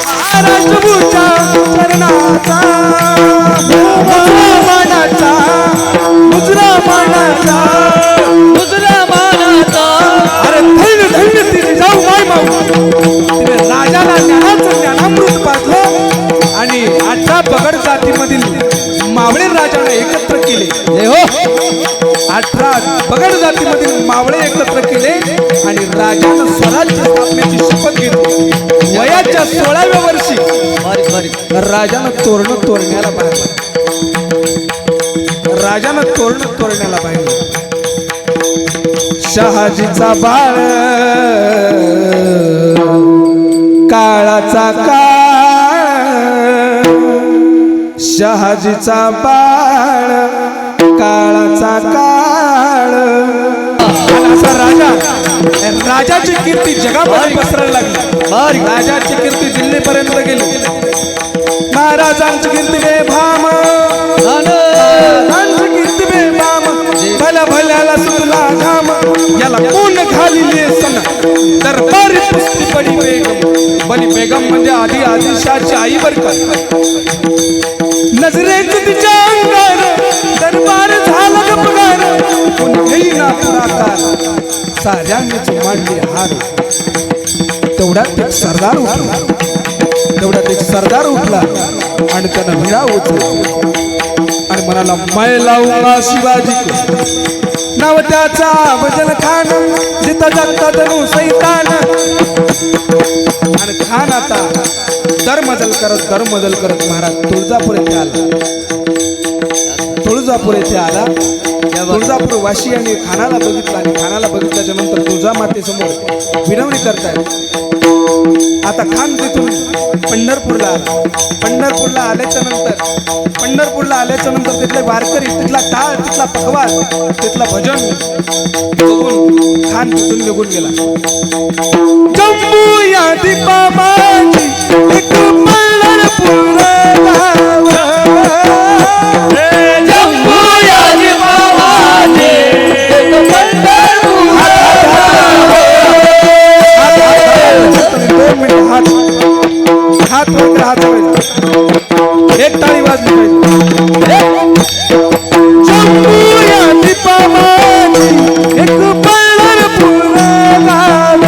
महाराष्ट्रभूच्या चरणाचा मानाचा मुजरा मानाचा अरे धैर्य धैर्य तिने जाऊ माय माऊ तिने राजाला ज्ञानाचं ज्ञानामृत पाजलं आणि 18 पगड जातीमधील मावळे राजाने एकत्र केले. हो 18 पगड जातीमधील मावळे एकत्र केले आणि राजानं स्वराज्य स्थापनेची शपथ घेतली. वयाच्या 16व्या वर्षी राजानं तोरण तोरण्याला पाहिलं. राजानं तोरण तोरण्याला पाहिलं. शहाजीचा बाळ काळाचा काळ शहाजीचा बाळ काळाचा काळ असा राजा राजाची कीर्ती जगामध्ये पसरायला लागली. राजाची कीर्ती दिल्लीपर्यंत गेली. महाराजांची कीर्ती बेभाम कीर्ती बेभाम भल्या भल्याला सुटला घाम याला कोण घालिले सण दरबारी पुस्ती बडी बेगम. बली बेगम म्हणजे आधी आदिलशाची आई बर का. नजरेच तिच्या अंगार दरबार झाला गपगार कोण घेईना पुढाकार साऱ्यांनीच मांडली हार. तेवढ्यात एक सरदार उठला आणि त्यानं विडा उचलला आणि म्हणाला मै लावूंगा शिवाजी नाव त्याचा भजन खान जिता जगता तनु सैतान. आणि खान आता दरमजल करत महाराज तुळजापूर येथे आला. तुळजापूर वाशी आणि खानाला बघितलं आणि खानाला बघितल्याच्या नंतर तुळजा मातेसमोर विनवणी करतायत. आता खान तिथून पंढरपूरला आल्याच्या नंतर तिथले वारकरी तिथला टाळ तिथला पकवान तिथला भजन बघून खान तिथून निघून गेला. जम्मू या दीपामाची एक पंढरपूर गाव जम्मू या दीपामाची एक पंढरपूर हात एक टाळी वाजली पाहिजे. जम्मू या दीपामाची एक पंढरपूर गाव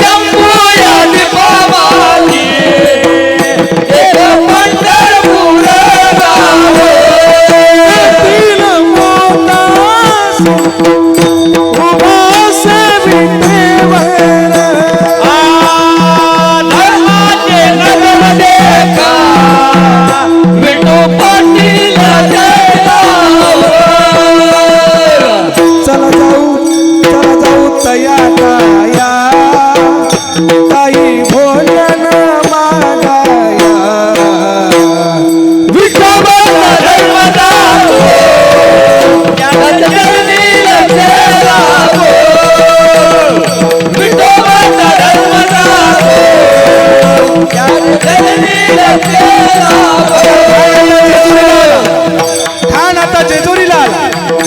जम्मू या दीपामाची एक पंढरपूर गाव तीन मोतास उभास विठेवर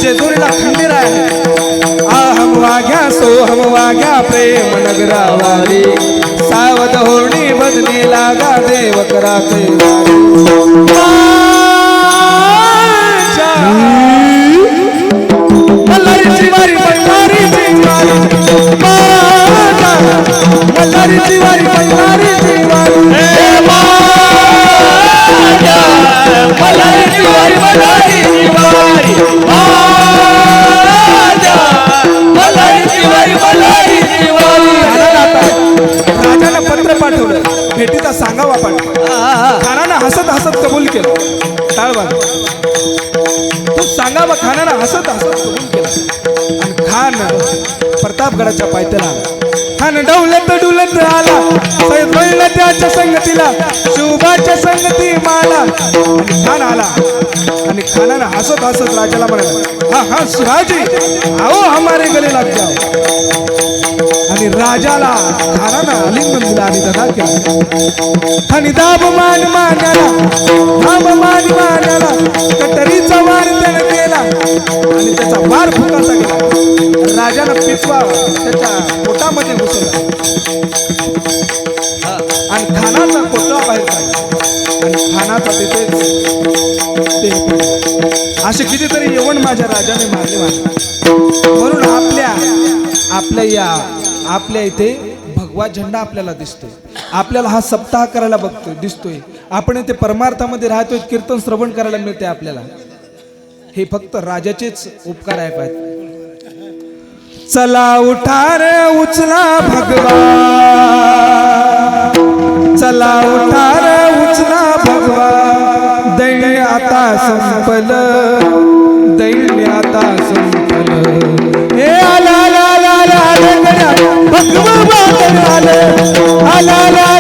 जेजुरीला खंडेरा आहे. हम वाग्या प्रेम नगरावारी सावध होणी भजनी लागा देव करा मल्हारीची वारी मल्हारीची वारी मल्हारीची वारी मल्हारीची वारी मल्हारीची वारी मल्हारीची वारी राजाला पत्र पाठवलं भेटीचा सांगावा आपण. खानानं हसत हसत कबूल केलं. टाळवाद तू सांगावा खानानं हसत हसत कबूल केलं. आणि खान प्रतापगडाच्या पायथ्याला आला. खान डुलत आला सैद त्याच्या संगतीला शिवबाच्या संगती माला. आणि खान आला आणि खानानं हसत हसत राजाला म्हणाला हा शिवाजी आओ हमारे गले लग जाओ. आणि राजाला खानानं आलिंगन दिला. आणि दगा केला आणि दाब मान मानाला दाब मान मानाला कटरीचा वार त्याने केला आणि त्याचा वार फुकाचा गेला राजाला पिचवा त्याच्या पोटामध्ये घुसला आणि खानाचा कोटला बाहेर काढला आणि खानाचा तिथेच देह पडला. असे कितीतरी यवन माझ्या राजाने मारले म्हणून आपल्या इथे भगवा झेंडा आपल्याला दिसतोय. आपल्याला हा सप्ताह करायला बघतोय दिसतोय. आपण इथे परमार्थामध्ये राहतोय. कीर्तन श्रवण करायला मिळते आपल्याला. हे फक्त राजाचेच उपकार आहेत. चला उठा रे उचला भगवा चला उठा रे उचला भगवा दैन्य आता संपलं दैन्य आता संपलं हे आला भगवा आला